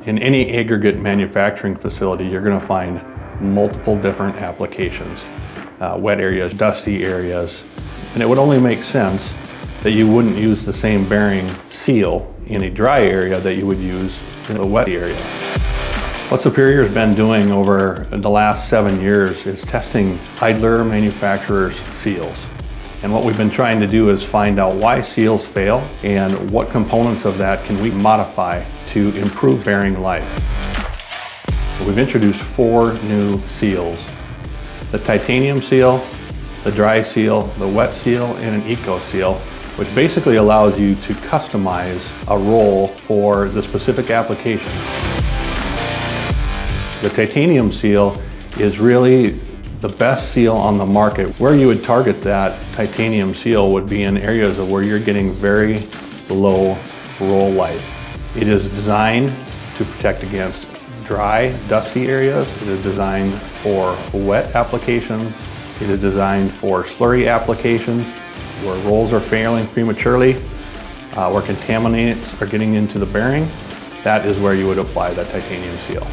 In any aggregate manufacturing facility, you're going to find multiple different applications. Wet areas, dusty areas, and it would only make sense that you wouldn't use the same bearing seal in a dry area that you would use in a wet area. What Superior's been doing over the last 7 years is testing idler manufacturers' seals. And what we've been trying to do is find out why seals fail and what components of that can we modify to improve bearing life. We've introduced 4 new seals: the titanium seal, the dry seal, the wet seal, and an eco seal, which basically allows you to customize a roll for the specific application. The titanium seal is really the best seal on the market. Where you would target that titanium seal would be in areas of where you're getting very low roll life. It is designed to protect against dry, dusty areas. It is designed for wet applications. It is designed for slurry applications where rolls are failing prematurely, where contaminants are getting into the bearing. That is where you would apply that titanium seal.